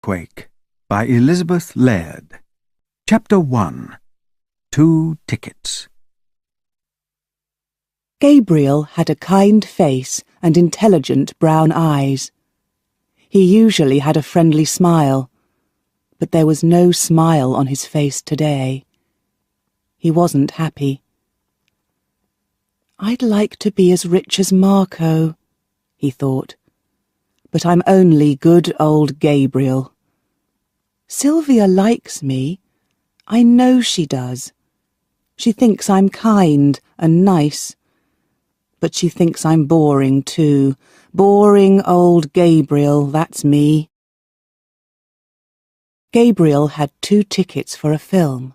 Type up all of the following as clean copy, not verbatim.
Quake by Elizabeth Laird. Chapter 1. 2 Tickets. Gabriel had a kind face and intelligent brown eyes. He usually had a friendly smile, but there was no smile on his face today. He wasn't happy. "I'd like to be as rich as Marco," he thought, "but I'm only good old Gabriel. Sylvia likes me. I know she does. She thinks I'm kind and nice. But she thinks I'm boring too. Boring old Gabriel, that's me." Gabriel had 2 tickets for a film.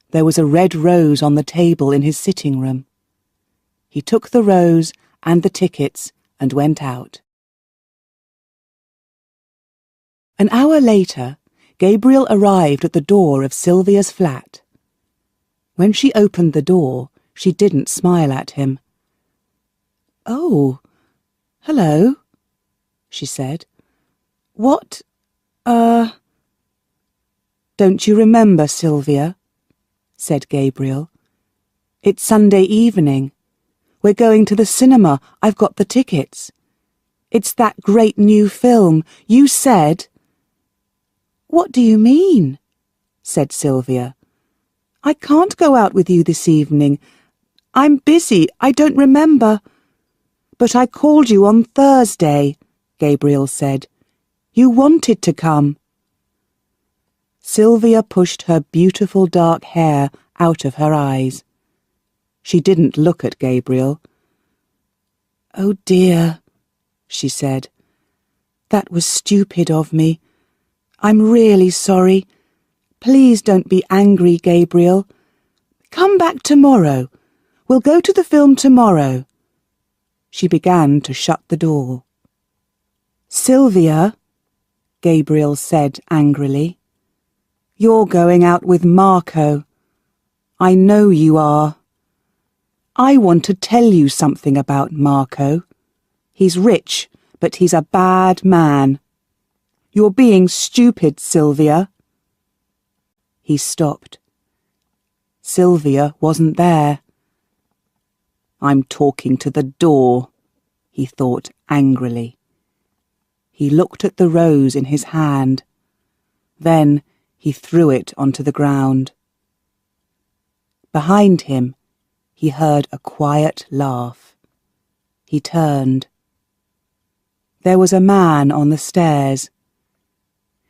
There was a red rose on the table in his sitting room. He took the rose and the tickets and went out. An hour later, Gabriel arrived at the door of Sylvia's flat. When she opened the door, she didn't smile at him. "Oh, hello," she said. "What, Don't you remember, Sylvia?" said Gabriel. "It's Sunday evening. We're going to the cinema. I've got the tickets. It's that great new film. You said—" "What do you mean?" said Sylvia. "I can't go out with you this evening. I'm busy. I don't remember." "But I called you on Thursday," Gabriel said. "You wanted to come." Sylvia pushed her beautiful dark hair out of her eyes. She didn't look at Gabriel. "Oh dear," she said. "That was stupid of me. I'm really sorry. Please don't be angry, Gabriel. Come back tomorrow. We'll go to the film tomorrow." She began to shut the door. "Sylvia," Gabriel said angrily, "you're going out with Marco. I know you are. I want to tell you something about Marco. He's rich, but he's a bad man. You're being stupid, Sylvia." He stopped. Sylvia wasn't there. "I'm talking to the door," he thought angrily. He looked at the rose in his hand. Then he threw it onto the ground. Behind him, he heard a quiet laugh. He turned. There was a man on the stairs.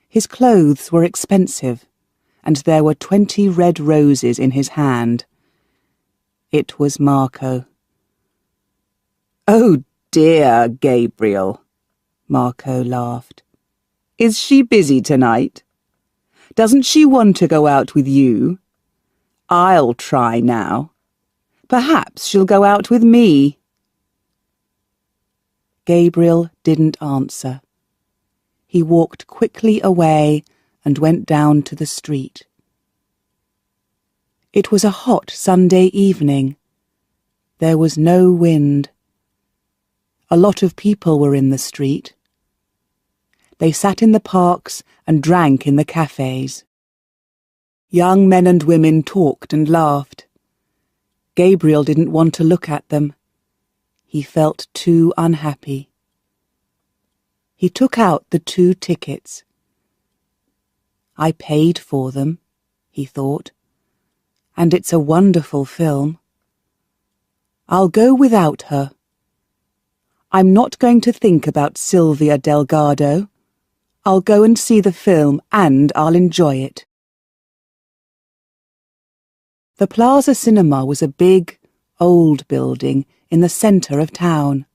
His clothes were expensive, and there were 20 red roses in his hand. It was Marco. "Oh dear, Gabriel," Marco laughed. "Is she busy tonight? Doesn't she want to go out with you? I'll try now. Perhaps she'll go out with me." Gabriel didn't answer. He walked quickly away and went down to the street. It was a hot Sunday evening. There was no wind. A lot of people were in the street. They sat in the parks and drank in the cafes. Young men and women talked and laughed. Gabriel didn't want to look at them. He felt too unhappy. He took out the 2 tickets. "I paid for them," he thought, "and it's a wonderful film. I'll go without her. I'm not going to think about Sylvia Delgado. I'll go and see the film and I'll enjoy it." The Plaza Cinema was a big, old building in the centre of town.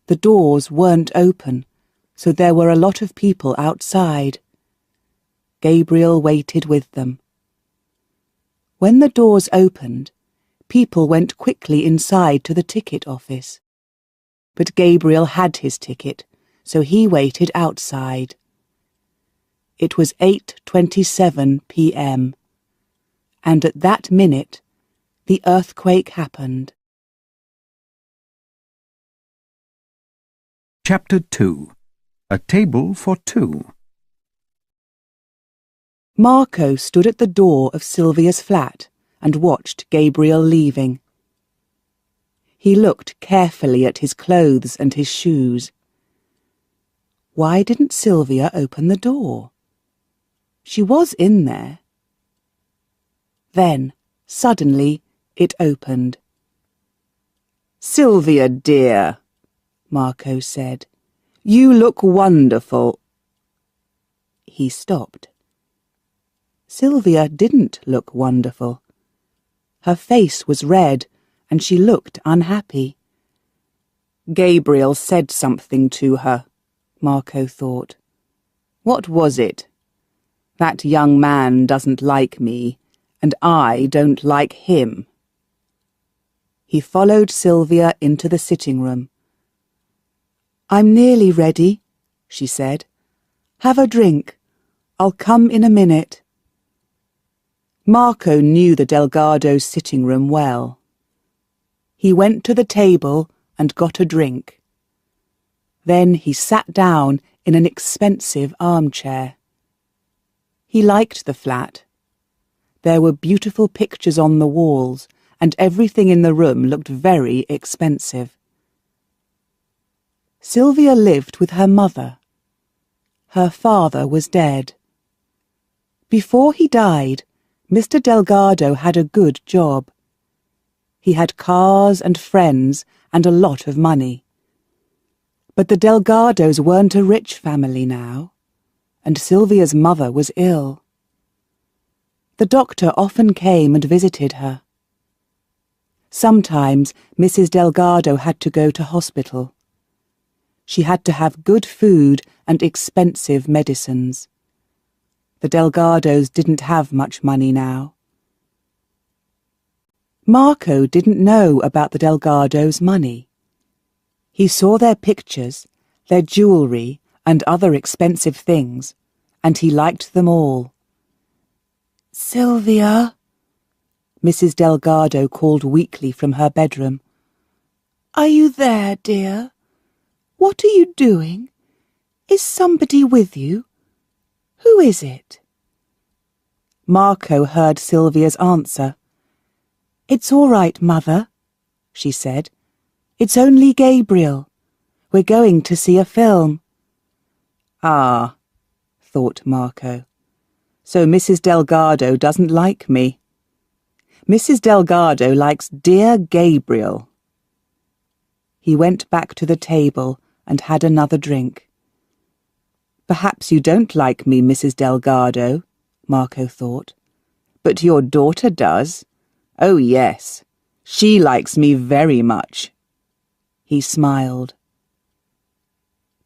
The doors weren't open, so there were a lot of people outside. Gabriel waited with them. When the doors opened, people went quickly inside to the ticket office. But Gabriel had his ticket, so he waited outside. It was 8:27 p.m., and at that minute, the earthquake happened. Chapter 2. A table for two. Marco stood at the door of Sylvia's flat and watched Gabriel leaving. He looked carefully at his clothes and his shoes. Why didn't Sylvia open the door? She was in there. Then, suddenly, it opened. "Sylvia, dear," Marco said, "you look wonderful." He stopped. Sylvia didn't look wonderful. Her face was red, and she looked unhappy. Gabriel said something to her, Marco thought. What was it? That young man doesn't like me, and I don't like him. He followed Sylvia into the sitting room. "I'm nearly ready," she said. "Have a drink. I'll come in a minute." Marco knew the Delgados' sitting room well. He went to the table and got a drink. Then he sat down in an expensive armchair. He liked the flat. There were beautiful pictures on the walls, and everything in the room looked very expensive. Sylvia lived with her mother. Her father was dead. Before he died, Mr. Delgado had a good job. He had cars and friends and a lot of money. But the Delgados weren't a rich family now, and Sylvia's mother was ill. The doctor often came and visited her. Sometimes Mrs. Delgado had to go to hospital. She had to have good food and expensive medicines. The Delgados didn't have much money now. Marco didn't know about the Delgados' money. He saw their pictures, their jewellery, and other expensive things, and he liked them all. "Sylvia," Mrs. Delgado called weakly from her bedroom. "Are you there, dear? What are you doing? Is somebody with you? Who is it?" Marco heard Sylvia's answer. "It's all right, Mother," she said. "It's only Gabriel. We're going to see a film." "Ah," thought Marco. "So Mrs. Delgado doesn't like me. Mrs. Delgado likes dear Gabriel." He went back to the table and had another drink. "Perhaps you don't like me, Mrs. Delgado," Marco thought. "But your daughter does. Oh, yes. She likes me very much." He smiled.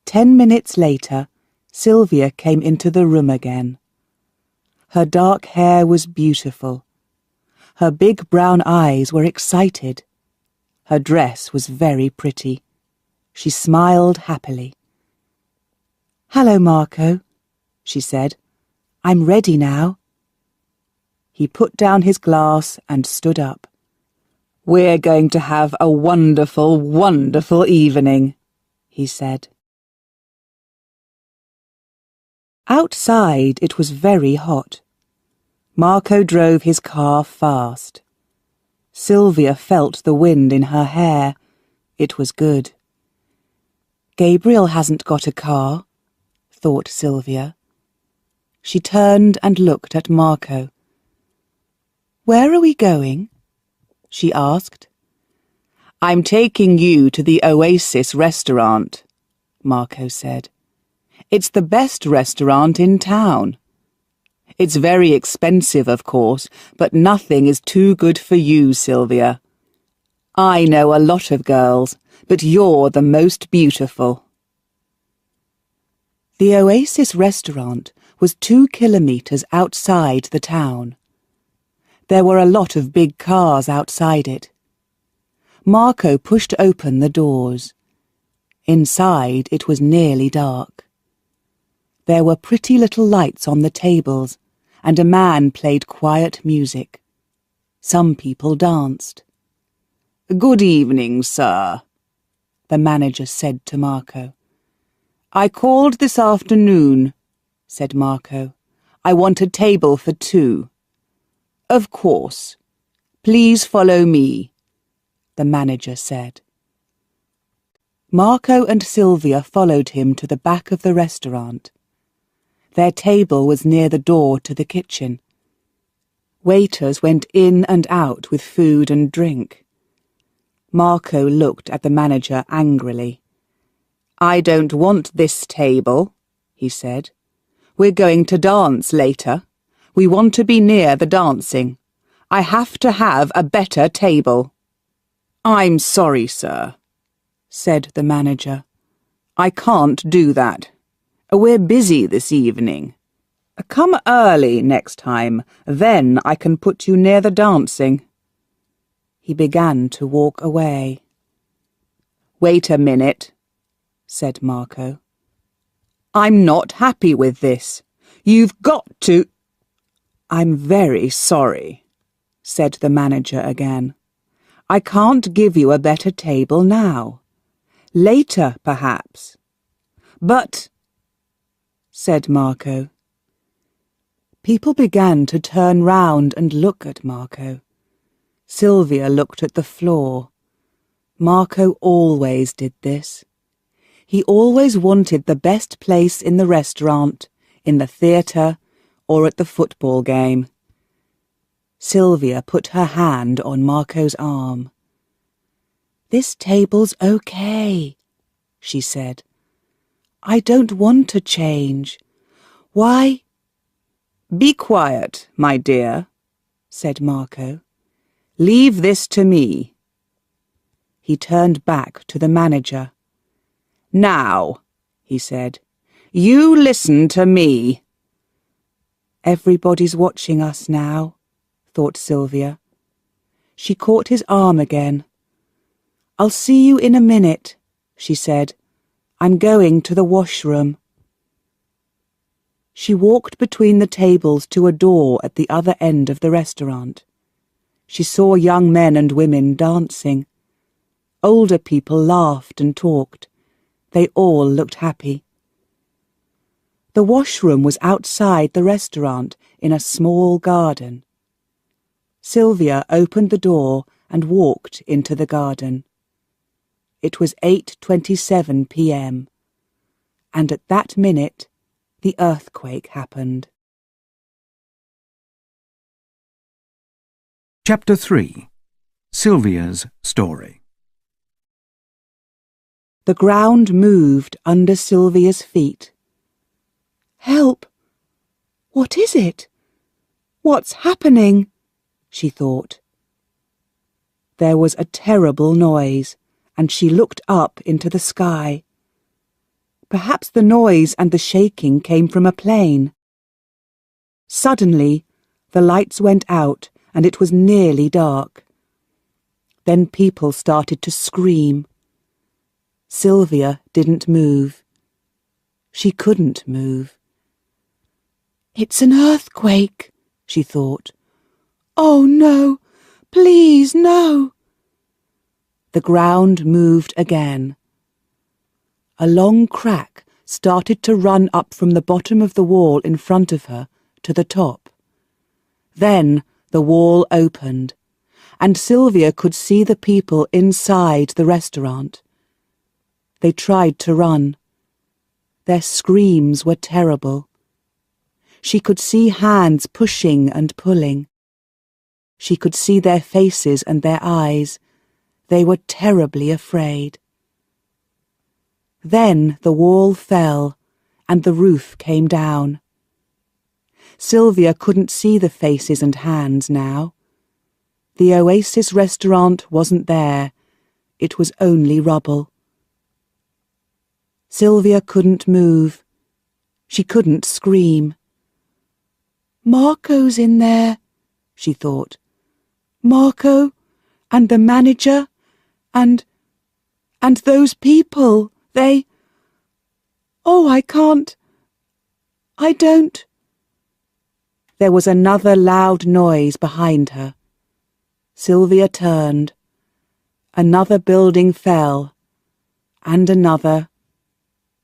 10 minutes later, Sylvia came into the room again. Her dark hair was beautiful. Her big brown eyes were excited. Her dress was very pretty. She smiled happily. "Hello, Marco," she said. "I'm ready now." He put down his glass and stood up. "We're going to have a wonderful, wonderful evening," he said. Outside it was very hot. Marco drove his car fast. Sylvia felt the wind in her hair. It was good. "Gabriel hasn't got a car," thought Sylvia. She turned and looked at Marco. "Where are we going?" she asked. "I'm taking you to the Oasis restaurant," Marco said. "It's the best restaurant in town. It's very expensive, of course, but nothing is too good for you, Sylvia. I know a lot of girls, but you're the most beautiful." The Oasis restaurant was 2 kilometres outside the town. There were a lot of big cars outside it. Marco pushed open the doors. Inside it was nearly dark. There were pretty little lights on the tables, and a man played quiet music. Some people danced. "Good evening, sir," the manager said to Marco. "I called this afternoon," said Marco. "I want a table for 2. "Of course. Please follow me," the manager said. Marco and Sylvia followed him to the back of the restaurant. Their table was near the door to the kitchen. Waiters went in and out with food and drink. Marco looked at the manager angrily. "I don't want this table," he said. "We're going to dance later. We want to be near the dancing. I have to have a better table." "I'm sorry, sir," said the manager. "I can't do that. We're busy this evening. Come early next time, then I can put you near the dancing." He began to walk away. "Wait a minute," said Marco. "I'm not happy with this. You've got to—" "I'm very sorry," said the manager again. "I can't give you a better table now. Later, perhaps." "But—" said Marco. People began to turn round and look at Marco. Sylvia looked at the floor. Marco always did this. He always wanted the best place in the restaurant, in the theatre, or at the football game. Sylvia put her hand on Marco's arm. "This table's okay," she said. "I don't want to change. Why—" "Be quiet, my dear," said Marco. "Leave this to me." He turned back to the manager. "Now," he said, "you listen to me." "Everybody's watching us now," thought Sylvia. She caught his arm again. "I'll see you in a minute," she said. "I'm going to the washroom." She walked between the tables to a door at the other end of the restaurant. She saw young men and women dancing. Older people laughed and talked. They all looked happy. The washroom was outside the restaurant in a small garden. Sylvia opened the door and walked into the garden. It was 8:27 p.m., and at that minute the earthquake happened. Chapter 3. Sylvia's Story. The ground moved under Sylvia's feet. "Help! What is it? What's happening?" she thought. There was a terrible noise, and she looked up into the sky. Perhaps the noise and the shaking came from a plane. Suddenly, the lights went out and it was nearly dark. Then people started to scream. Sylvia didn't move. She couldn't move. "It's an earthquake," she thought. "Oh, no! Please, no!" The ground moved again. A long crack started to run up from the bottom of the wall in front of her to the top. Then the wall opened, and Sylvia could see the people inside the restaurant. They tried to run. Their screams were terrible. She could see hands pushing and pulling. She could see their faces and their eyes. They were terribly afraid. Then the wall fell, and the roof came down. Sylvia couldn't see the faces and hands now. The Oasis restaurant wasn't there. It was only rubble. Sylvia couldn't move. She couldn't scream. "Marco's in there," she thought. "Marco, and the manager, and those people, they... Oh, I can't... I don't..." There was another loud noise behind her. Sylvia turned. Another building fell, and another,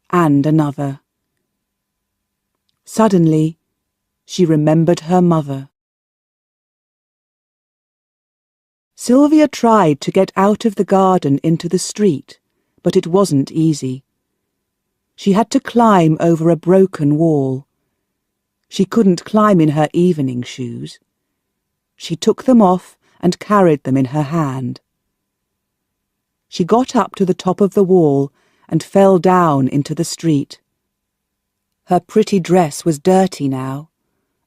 and another. Suddenly, she remembered her mother. Sylvia tried to get out of the garden into the street, but it wasn't easy. She had to climb over a broken wall. She couldn't climb in her evening shoes. She took them off and carried them in her hand. She got up to the top of the wall and fell down into the street. Her pretty dress was dirty now,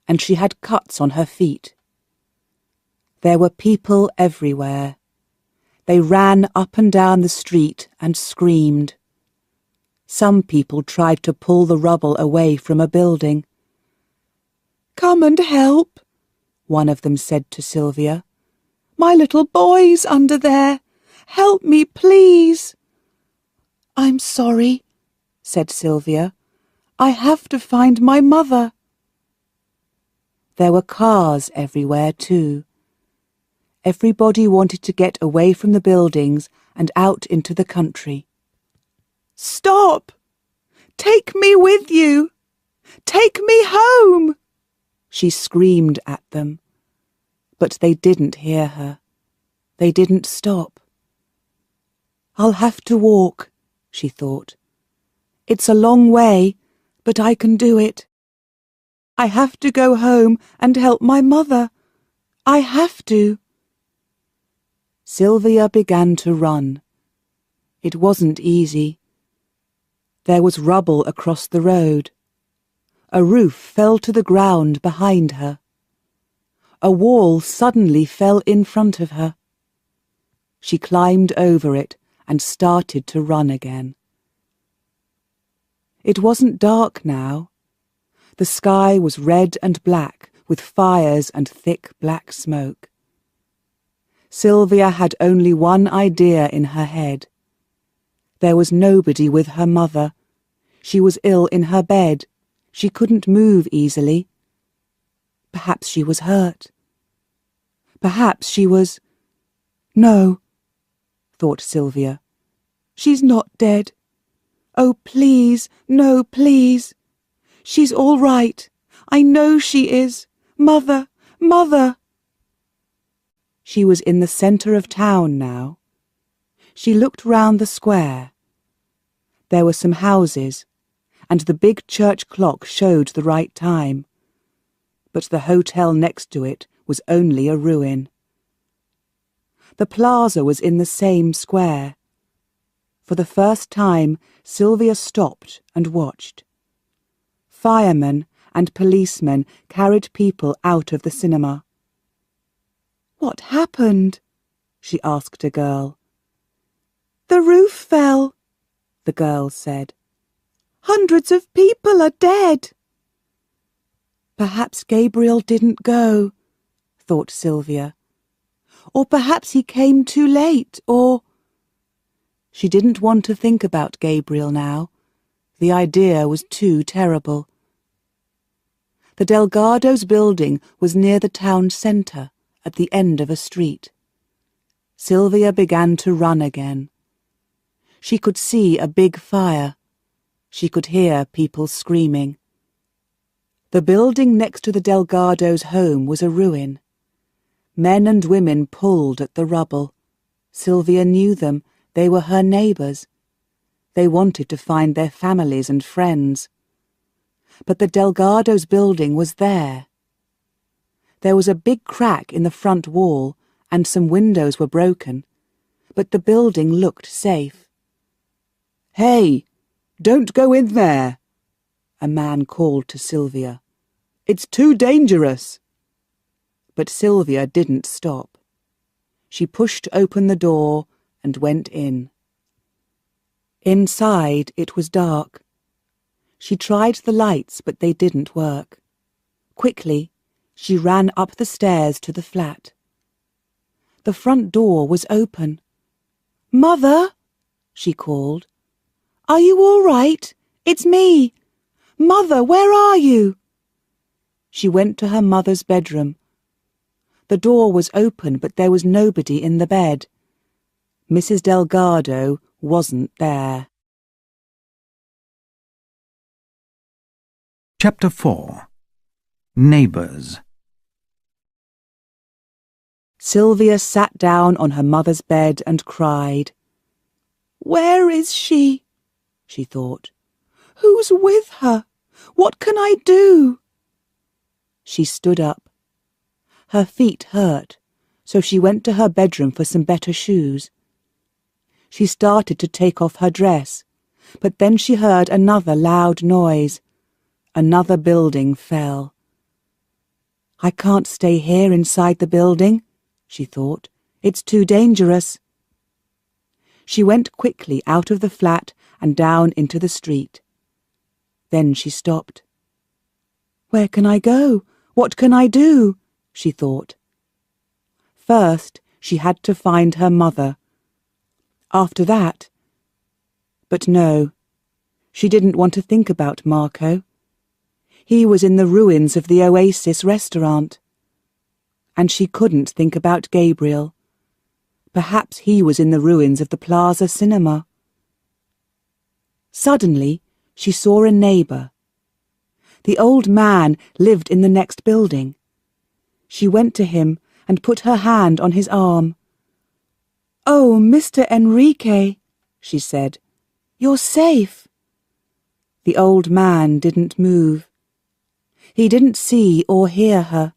and she had cuts on her feet. There were people everywhere. They ran up and down the street and screamed. Some people tried to pull the rubble away from a building. "Come and help," one of them said to Sylvia. "My little boy's under there. Help me, please." "I'm sorry," said Sylvia. "I have to find my mother." There were cars everywhere too. Everybody wanted to get away from the buildings and out into the country. "Stop! Take me with you! Take me home!" she screamed at them. But they didn't hear her. They didn't stop. "I'll have to walk," she thought. "It's a long way, but I can do it. I have to go home and help my mother. I have to." Sylvia began to run. It wasn't easy. There was rubble across the road. A roof fell to the ground behind her. A wall suddenly fell in front of her. She climbed over it and started to run again. It wasn't dark now. The sky was red and black with fires and thick black smoke. Sylvia had only one idea in her head. There was nobody with her mother. She was ill in her bed. She couldn't move easily. Perhaps she was hurt. Perhaps she was... No, thought Sylvia. She's not dead. Oh, please, no, please. She's all right. I know she is. Mother, Mother. She was in the centre of town now. She looked round the square. There were some houses, and the big church clock showed the right time. But the hotel next to it was only a ruin. The plaza was in the same square. For the first time, Sylvia stopped and watched. Firemen and policemen carried people out of the cinema. "What happened?" she asked a girl. "The roof fell," the girl said. "Hundreds of people are dead." Perhaps Gabriel didn't go, thought Sylvia. Or perhaps he came too late, or... She didn't want to think about Gabriel now. The idea was too terrible. The Delgado's building was near the town centre, at the end of a street. Sylvia began to run again. She could see a big fire. She could hear people screaming. The building next to the Delgado's home was a ruin. Men and women pulled at the rubble. Sylvia knew them. They were her neighbours. They wanted to find their families and friends. But the Delgado's building was there. There was a big crack in the front wall, and some windows were broken, but the building looked safe. "Hey, don't go in there," a man called to Sylvia. "It's too dangerous." But Sylvia didn't stop. She pushed open the door and went in. Inside it was dark. She tried the lights, but they didn't work. Quickly, she ran up the stairs to the flat. The front door was open. "Mother," she called. "Are you all right? It's me. Mother, where are you?" She went to her mother's bedroom. The door was open, but there was nobody in the bed. Mrs. Delgado wasn't there. Chapter 4. Neighbours. Sylvia sat down on her mother's bed and cried. "Where is she?" she thought. "Who's with her? What can I do?" She stood up. Her feet hurt, so she went to her bedroom for some better shoes. She started to take off her dress, but then she heard another loud noise. Another building fell. "I can't stay here inside the building," she thought. "It's too dangerous." She went quickly out of the flat and down into the street. Then she stopped. "Where can I go? What can I do?" she thought. First, she had to find her mother. After that... But no, she didn't want to think about Marco. He was in the ruins of the Oasis restaurant. And she couldn't think about Gabriel. Perhaps he was in the ruins of the Plaza Cinema. Suddenly, she saw a neighbour. The old man lived in the next building. She went to him and put her hand on his arm. "Oh, Mr. Enrique," she said, "you're safe." The old man didn't move. He didn't see or hear her.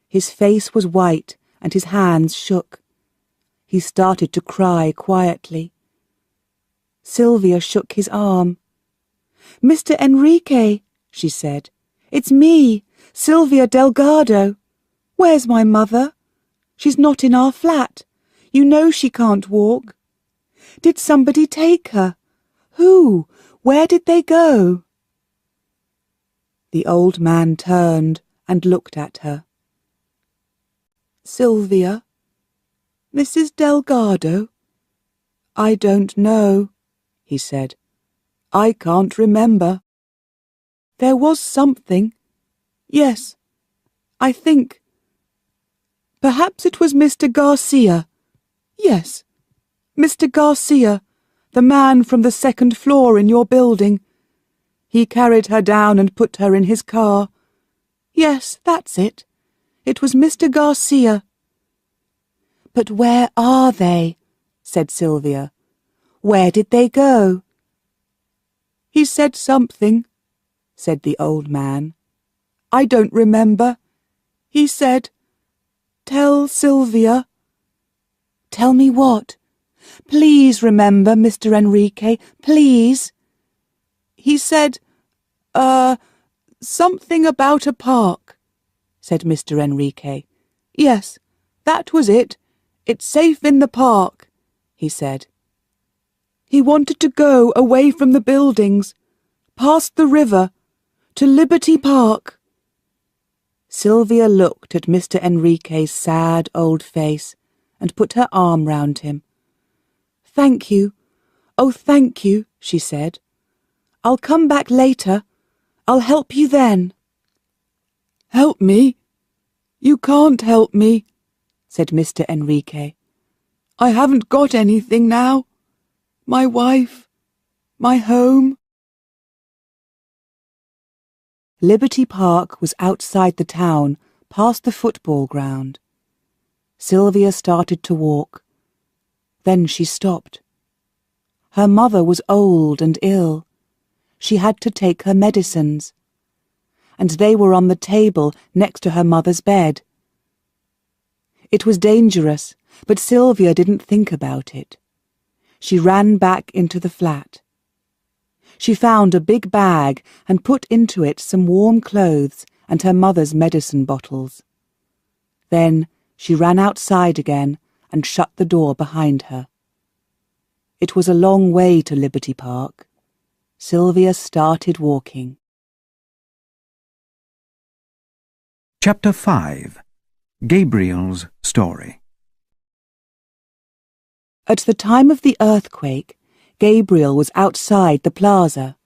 His face was white and his hands shook. He started to cry quietly. Sylvia shook his arm. "Mr. Enrique," she said, "it's me, Sylvia Delgado. Where's my mother? She's not in our flat. You know she can't walk. Did somebody take her? Who? Where did they go?" The old man turned and looked at her. "Sylvia? Mrs. Delgado? I don't know," he said. "I can't remember. There was something. Yes, I think. Perhaps it was Mr. Garcia. Yes, Mr. Garcia, the man from the second floor in your building. He carried her down and put her in his car. Yes, that's it. It was Mr. Garcia." "But where are they?" said Sylvia. "Where did they go?" "He said something," said the old man. "I don't remember. He said, 'Tell Sylvia.'" "Tell me what? Please remember, Mr. Enrique, please." "He said, something about a park," said Mr. Enrique. "Yes, that was it. It's safe in the park," he said. "He wanted to go away from the buildings, past the river, to Liberty Park." Sylvia looked at Mr. Enrique's sad old face and put her arm round him. "Thank you. Oh, thank you," she said. "I'll come back later. I'll help you then." "Help me? You can't help me," said Mr. Enrique. "I haven't got anything now. My wife, my home." Liberty Park was outside the town, past the football ground. Sylvia started to walk. Then she stopped. Her mother was old and ill. She had to take her medicines. And they were on the table next to her mother's bed. It was dangerous, but Sylvia didn't think about it. She ran back into the flat. She found a big bag and put into it some warm clothes and her mother's medicine bottles. Then she ran outside again and shut the door behind her. It was a long way to Liberty Park. Sylvia started walking. Chapter 5. Gabriel's Story. At the time of the earthquake, Gabriel was outside the plaza.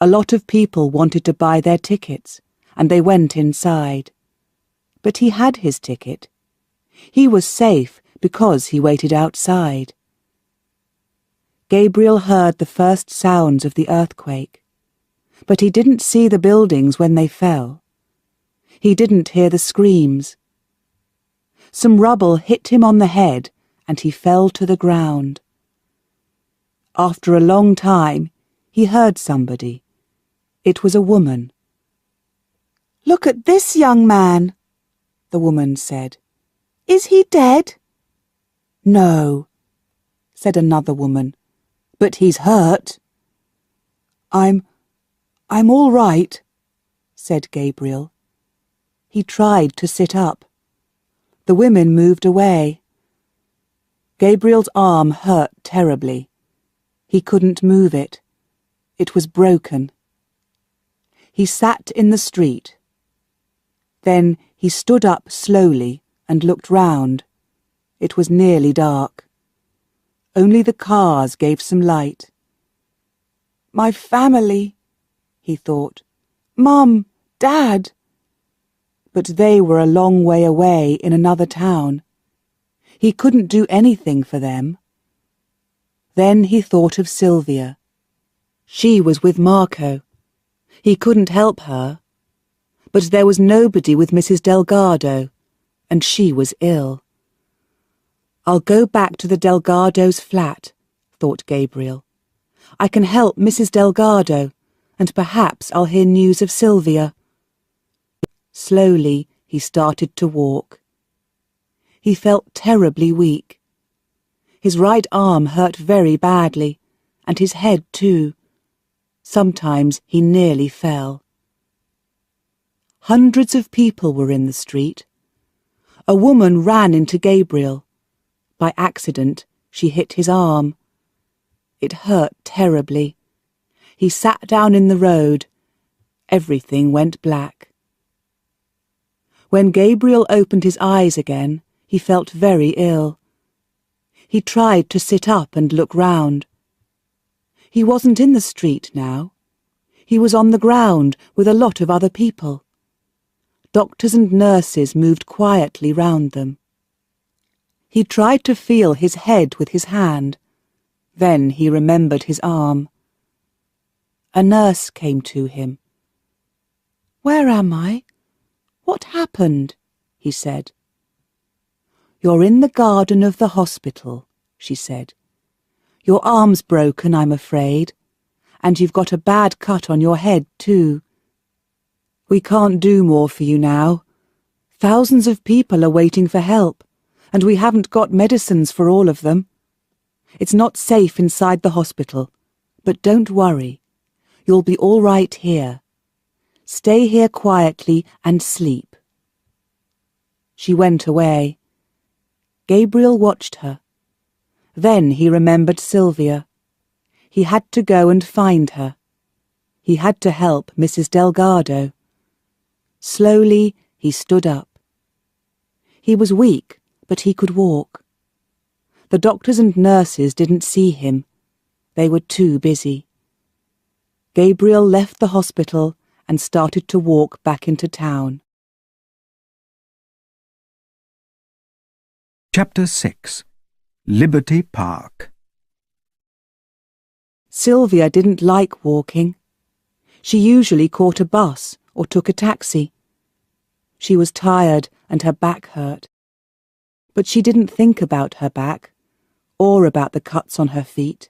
A lot of people wanted to buy their tickets, and they went inside. But he had his ticket. He was safe because he waited outside. Gabriel heard the first sounds of the earthquake. but he didn't see the buildings when they fell. He didn't hear the screams. Some rubble hit him on the head and he fell to the ground. After a long time, he heard somebody. It was a woman. "Look at this young man," the woman said. "Is he dead?" "No," said another woman, "but he's hurt." I'm all right," said Gabriel. He tried to sit up. The women moved away. Gabriel's arm hurt terribly. He couldn't move it. It was broken. He sat in the street. Then he stood up slowly and looked round. It was nearly dark. Only the cars gave some light. "My family," he thought. "Mum, Dad." But they were a long way away in another town. He couldn't do anything for them. Then he thought of Sylvia. She was with Marco. He couldn't help her. But there was nobody with Mrs. Delgado, and she was ill. "I'll go back to the Delgado's flat," thought Gabriel. "I can help Mrs. Delgado, and perhaps I'll hear news of Sylvia." Slowly he started to walk. He felt terribly weak. His right arm hurt very badly, and his head too. Sometimes he nearly fell. Hundreds of people were in the street. A woman ran into Gabriel. By accident, she hit his arm. It hurt terribly. He sat down in the road. Everything went black. When Gabriel opened his eyes again, he felt very ill. He tried to sit up and look round. He wasn't in the street now. He was on the ground with a lot of other people. Doctors and nurses moved quietly round them. He tried to feel his head with his hand. Then he remembered his arm. A nurse came to him. "Where am I? What happened?" he said. "You're in the garden of the hospital," she said. "Your arm's broken, I'm afraid, and you've got a bad cut on your head too. We can't do more for you now. Thousands of people are waiting for help, and we haven't got medicines for all of them. It's not safe inside the hospital, but don't worry. You'll be all right here. Stay here quietly and sleep." She went away. Gabriel watched her. Then he remembered Sylvia. He had to go and find her. He had to help Mrs. Delgado. Slowly he stood up. He was weak, but he could walk. The doctors and nurses didn't see him. They were too busy. Gabriel left the hospital and started to walk back into town. Chapter 6. Liberty Park. Sylvia didn't like walking. She usually caught a bus or took a taxi. She was tired and her back hurt. But she didn't think about her back, or about the cuts on her feet.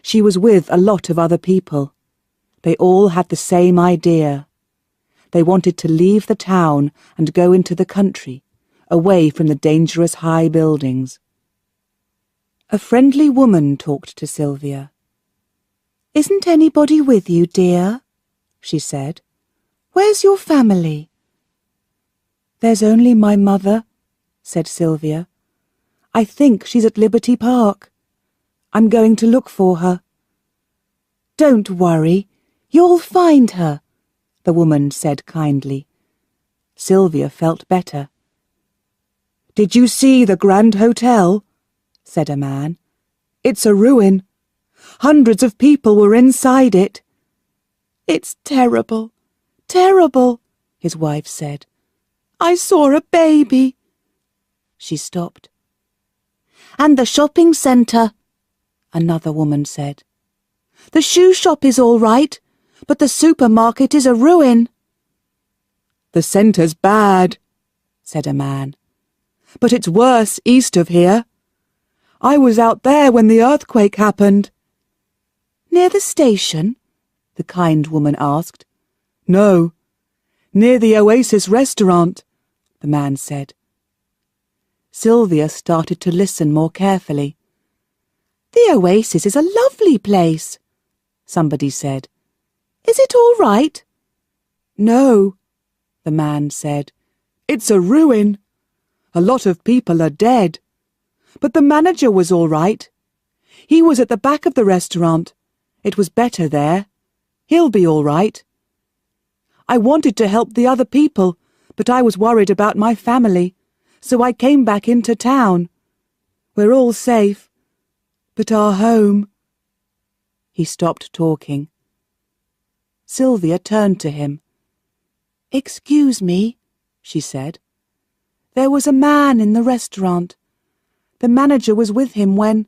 She was with a lot of other people. They all had the same idea. They wanted to leave the town and go into the country, away from the dangerous high buildings. A friendly woman talked to Sylvia. "Isn't anybody with you, dear?" she said. "Where's your family?" "There's only my mother," said Sylvia. "I think she's at Liberty Park. I'm going to look for her." "Don't worry, you'll find her," the woman said kindly. Sylvia felt better. "Did you see the Grand Hotel?" said a man. "It's a ruin. Hundreds of people were inside it." "It's terrible, terrible," his wife said. "I saw a baby." She stopped. "And the shopping centre," another woman said. "The shoe shop is all right, but the supermarket is a ruin." "The centre's bad," said a man, "but it's worse east of here. I was out there when the earthquake happened." "Near the station?" the kind woman asked. "No, near the Oasis restaurant," the man said. Sylvia started to listen more carefully. "The Oasis is a lovely place," somebody said. "Is it all right?" "No," the man said. "It's a ruin. A lot of people are dead. But the manager was all right. He was at the back of the restaurant. It was better there. He'll be all right. I wanted to help the other people, but I was worried about my family, so I came back into town. We're all safe, but our home—" He stopped talking. Sylvia turned to him. "Excuse me," she said. "There was a man in the restaurant. The manager was with him when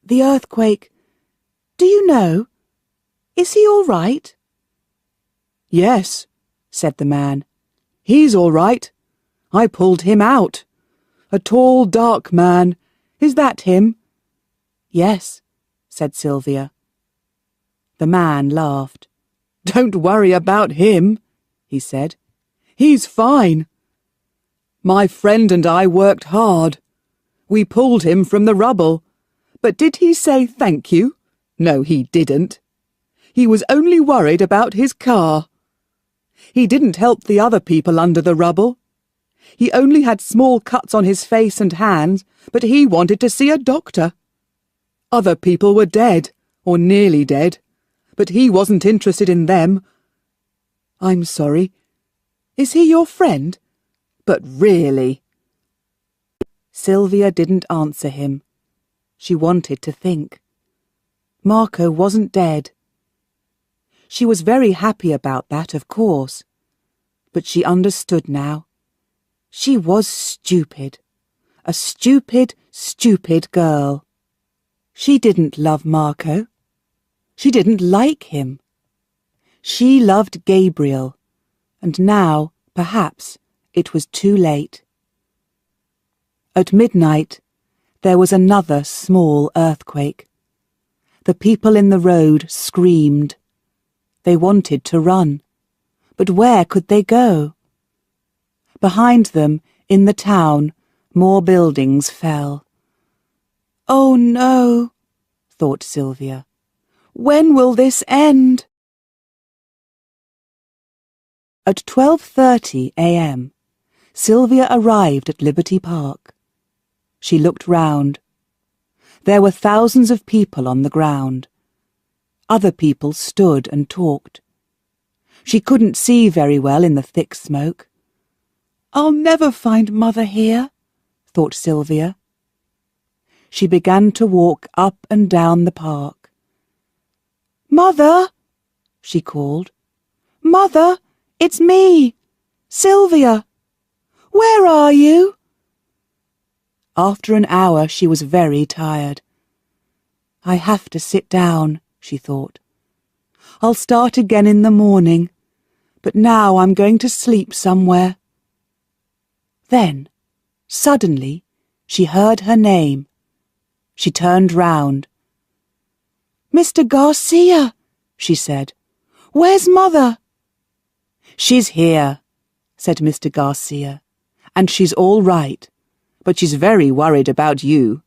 the earthquake. Do you know? Is he all right?" "Yes," said the man. "He's all right. I pulled him out. A tall, dark man. Is that him?" "Yes," said Sylvia. The man laughed. "Don't worry about him," he said. "He's fine. My friend and I worked hard. We pulled him from the rubble. But did he say thank you? No, he didn't. He was only worried about his car. He didn't help the other people under the rubble. He only had small cuts on his face and hands, but he wanted to see a doctor. Other people were dead, or nearly dead, but he wasn't interested in them. I'm sorry. Is he your friend? But really—" Sylvia didn't answer him. She wanted to think. Marco wasn't dead. She was very happy about that, of course. But she understood now. She was stupid. A stupid, stupid girl. She didn't love Marco. She didn't like him. She loved Gabriel, and now, perhaps, it was too late. At midnight, there was another small earthquake. The people in the road screamed. They wanted to run, but where could they go? Behind them, in the town, more buildings fell. "Oh no," thought Sylvia. "When will this end?" At 12:30 a.m., Sylvia arrived at Liberty Park. She looked round. There were thousands of people on the ground. Other people stood and talked. She couldn't see very well in the thick smoke. "I'll never find Mother here," thought Sylvia. She began to walk up and down the park. "Mother," she called. "Mother, it's me, Sylvia. Where are you?" After an hour she was very tired. "I have to sit down," she thought. "I'll start again in the morning, but now I'm going to sleep somewhere." Then, suddenly, she heard her name. She turned round. "Mr. Garcia," she said. "Where's Mother?" "She's here," said Mr. Garcia, "and she's all right, but she's very worried about you.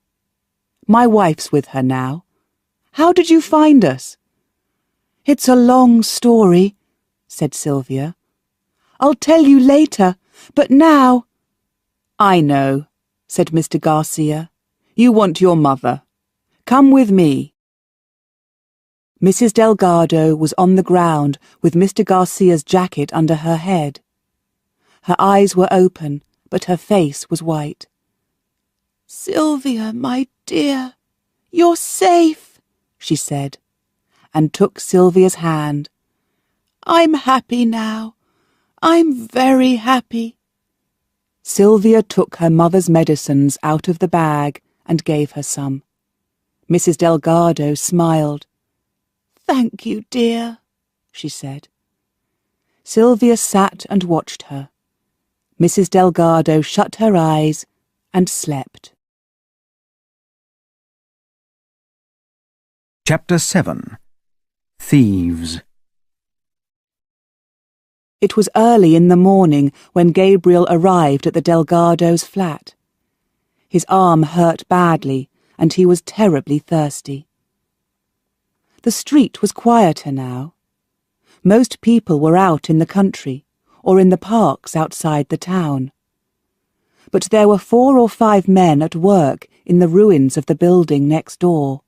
My wife's with her now. How did you find us?" "It's a long story," said Sylvia. "I'll tell you later, but now—" "I know," said Mr. Garcia. "You want your mother. Come with me." Mrs. Delgado was on the ground with Mr. Garcia's jacket under her head. Her eyes were open, but her face was white. "Sylvia, my dear, you're safe," she said, and took Sylvia's hand. "I'm happy now. I'm very happy." Sylvia took her mother's medicines out of the bag and gave her some. Mrs. Delgado smiled. "Thank you, dear," she said. Sylvia sat and watched her. Mrs. Delgado shut her eyes and slept. Chapter 7. Thieves. It was early in the morning when Gabriel arrived at the Delgados' flat. His arm hurt badly, and he was terribly thirsty. The street was quieter now. Most people were out in the country, or in the parks outside the town. But there were 4 or 5 men at work in the ruins of the building next door.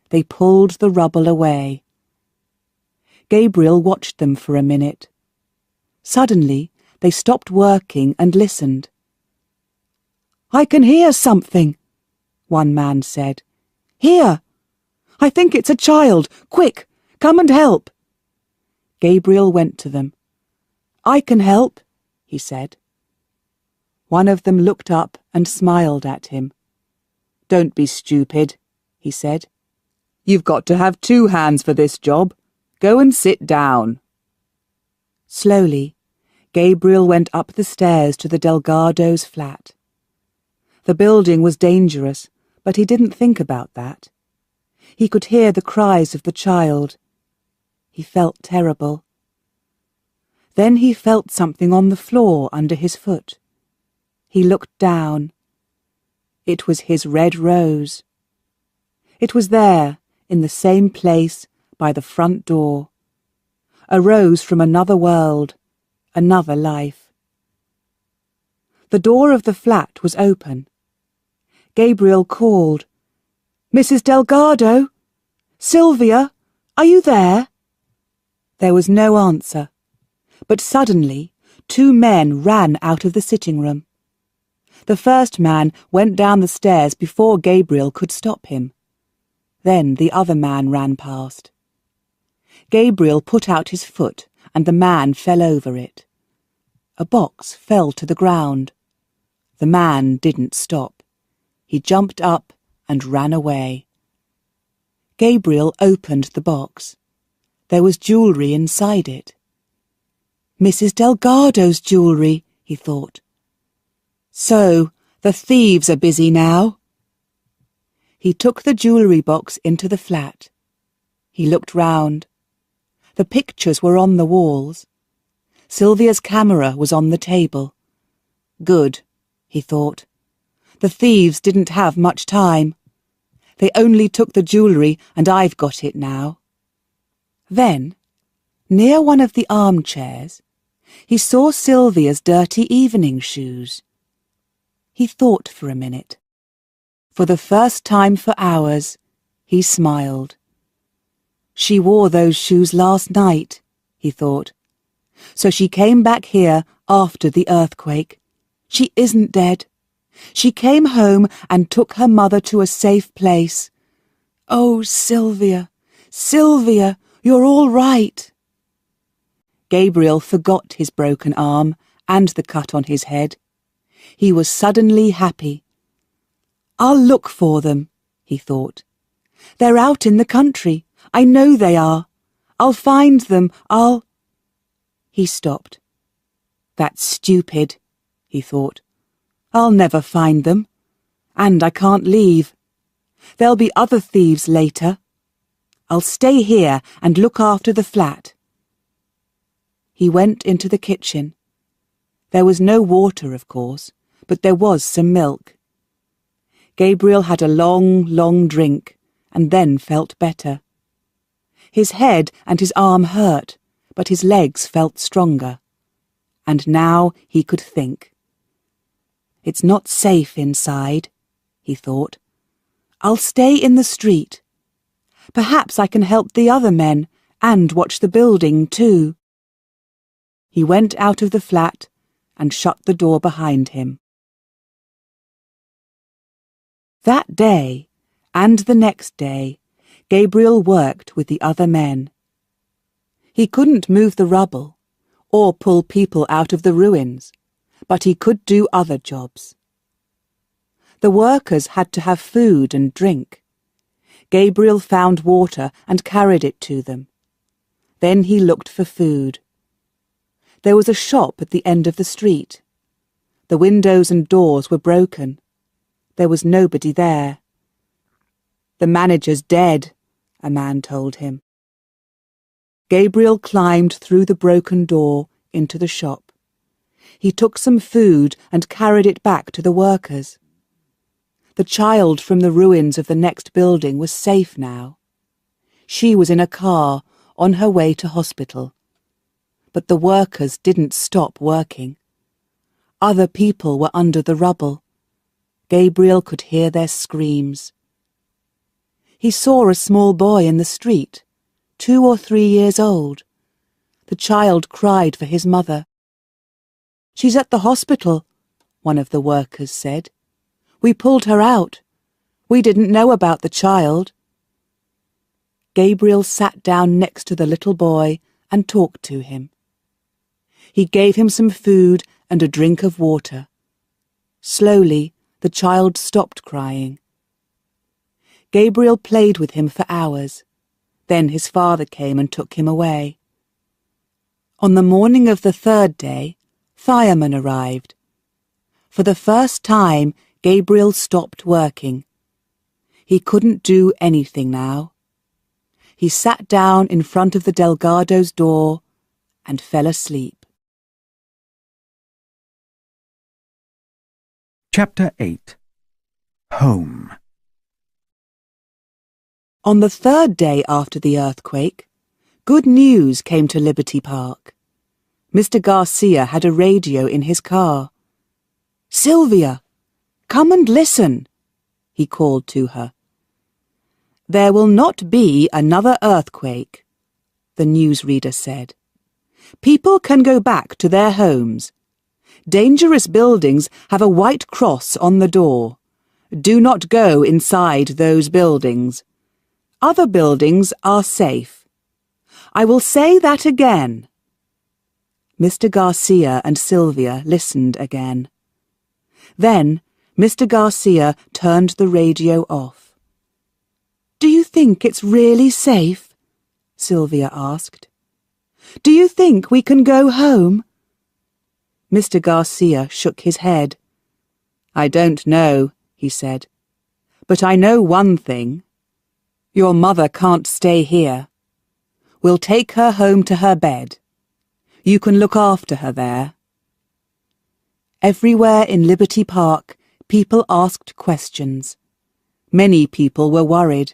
They pulled the rubble away. Gabriel watched them for a minute. Suddenly, they stopped working and listened. "I can hear something," one man said. "Here! I think it's a child. Quick, come and help." Gabriel went to them. "I can help," he said. One of them looked up and smiled at him. "Don't be stupid," he said. "You've got to have 2 hands for this job. Go and sit down." Slowly, Gabriel went up the stairs to the Delgados' flat. The building was dangerous, but he didn't think about that. He could hear the cries of the child. He felt terrible. Then he felt something on the floor under his foot. He looked down. It was his red rose. It was there, in the same place, by the front door. A rose from another world, another life. The door of the flat was open. Gabriel called, "Mrs. Delgado? Sylvia, are you there?" There was no answer, but suddenly 2 men ran out of the sitting room. The first man went down the stairs before Gabriel could stop him. Then the other man ran past. Gabriel put out his foot, and the man fell over it. A box fell to the ground. The man didn't stop. He jumped up and ran away. Gabriel opened the box. There was jewellery inside it. "Mrs. Delgado's jewellery," he thought. "So, the thieves are busy now." He took the jewellery box into the flat. He looked round. The pictures were on the walls. Sylvia's camera was on the table. Good, he thought. The thieves didn't have much time. They only took the jewellery, and I've got it now. Then, near one of the armchairs, he saw Sylvia's dirty evening shoes. He thought for a minute. For the first time for hours, he smiled. She wore those shoes last night, he thought. So she came back here after the earthquake. She isn't dead. She came home and took her mother to a safe place. Oh, Sylvia, Sylvia, you're all right. Gabriel forgot his broken arm and the cut on his head. He was suddenly happy. I'll look for them, he thought. They're out in the country. I know they are. I'll find them. He stopped. That's stupid, he thought. I'll never find them. And I can't leave. There'll be other thieves later. I'll stay here and look after the flat. He went into the kitchen. There was no water, of course, but there was some milk. Gabriel had a long, long drink, and then felt better. His head and his arm hurt, but his legs felt stronger. And now he could think. It's not safe inside, he thought. I'll stay in the street. Perhaps I can help the other men and watch the building too. He went out of the flat and shut the door behind him. That day, and the next day, Gabriel worked with the other men. He couldn't move the rubble, or pull people out of the ruins, but he could do other jobs. The workers had to have food and drink. Gabriel found water and carried it to them. Then he looked for food. There was a shop at the end of the street. The windows and doors were broken. There was nobody there. "The manager's dead," a man told him. Gabriel climbed through the broken door into the shop. He took some food and carried it back to the workers. The child from the ruins of the next building was safe now. She was in a car on her way to hospital. But the workers didn't stop working. Other people were under the rubble. Gabriel could hear their screams. He saw a small boy in the street, 2 or 3 years old. The child cried for his mother. "She's at the hospital," one of the workers said. "We pulled her out. We didn't know about the child." Gabriel sat down next to the little boy and talked to him. He gave him some food and a drink of water. Slowly, the child stopped crying. Gabriel played with him for hours. Then his father came and took him away. On the morning of the 3rd day, firemen arrived. For the first time, Gabriel stopped working. He couldn't do anything now. He sat down in front of the Delgado's door and fell asleep. Chapter 8. Home. On the 3rd day after the earthquake, good news came to Liberty Park. Mr. Garcia had a radio in his car. "Sylvia, come and listen," he called to her. "There will not be another earthquake," the newsreader said. "People can go back to their homes. Dangerous buildings have a white cross on the door. Do not go inside those buildings. Other buildings are safe. I will say that again." Mr. Garcia and Sylvia listened again. Then Mr. Garcia turned the radio off. "Do you think it's really safe?" Sylvia asked. "Do you think we can go home?" Mr. Garcia shook his head. "I don't know," he said. "But I know one thing. Your mother can't stay here. We'll take her home to her bed. You can look after her there." Everywhere in Liberty Park, people asked questions. Many people were worried.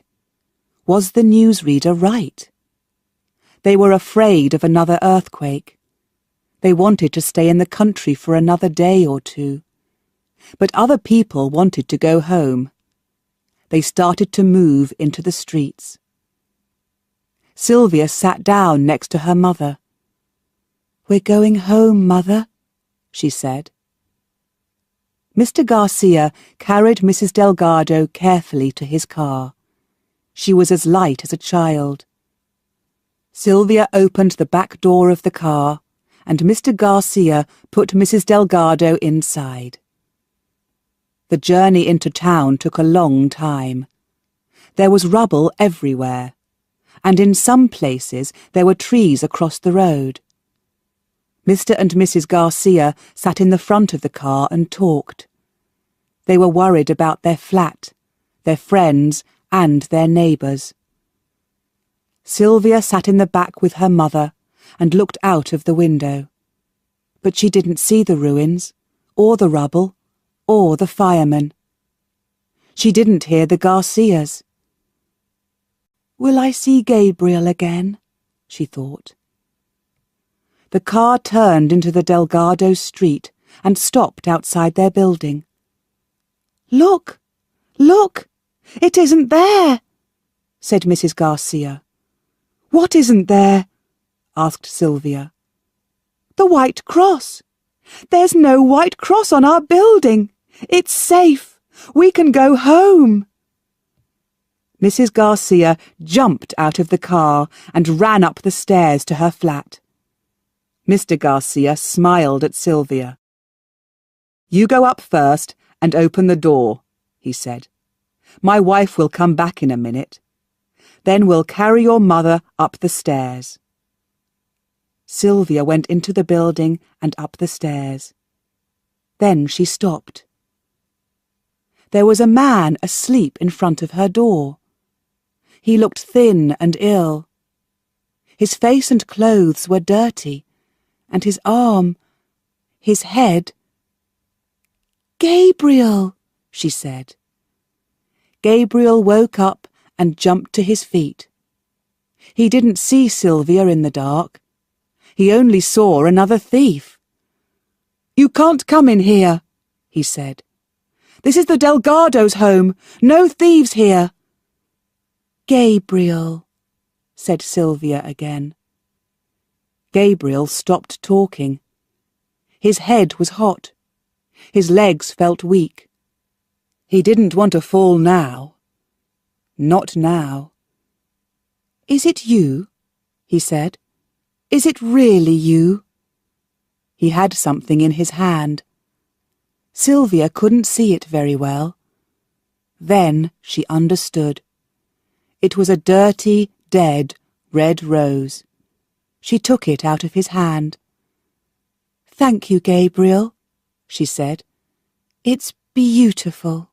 Was the newsreader right? They were afraid of another earthquake. They wanted to stay in the country for another day or 2. But other people wanted to go home. They started to move into the streets. Sylvia sat down next to her mother. "We're going home, Mother," she said. Mr. Garcia carried Mrs. Delgado carefully to his car. She was as light as a child. Sylvia opened the back door of the car, and Mr. Garcia put Mrs. Delgado inside. The journey into town took a long time. There was rubble everywhere, and in some places there were trees across the road. Mr. and Mrs. Garcia sat in the front of the car and talked. They were worried about their flat, their friends, and their neighbours. Sylvia sat in the back with her mother and looked out of the window. But she didn't see the ruins, or the rubble, or the firemen. She didn't hear the Garcias. "Will I see Gabriel again?" she thought. The car turned into the Delgado street and stopped outside their building. "Look! Look! It isn't there!" said Mrs. Garcia. "What isn't there?" asked Sylvia. "The white cross. There's no white cross on our building. It's safe. We can go home." Mrs. Garcia jumped out of the car and ran up the stairs to her flat. Mr. Garcia smiled at Sylvia. "You go up first and open the door," he said. "My wife will come back in a minute. Then we'll carry your mother up the stairs." Sylvia went into the building and up the stairs. Then she stopped. There was a man asleep in front of her door. He looked thin and ill. His face and clothes were dirty, and his arm, his head— "Gabriel!" she said. Gabriel woke up and jumped to his feet. He didn't see Sylvia in the dark. He only saw another thief. "You can't come in here," he said. "This is the Delgado's home. No thieves here." "Gabriel," said Sylvia again. Gabriel stopped talking. His head was hot. His legs felt weak. He didn't want to fall now. Not now. "Is it you?" he said. "Is it really you?" He had something in his hand. Sylvia couldn't see it very well. Then she understood. It was a dirty, dead red rose. She took it out of his hand. "Thank you, Gabriel," she said. "It's beautiful."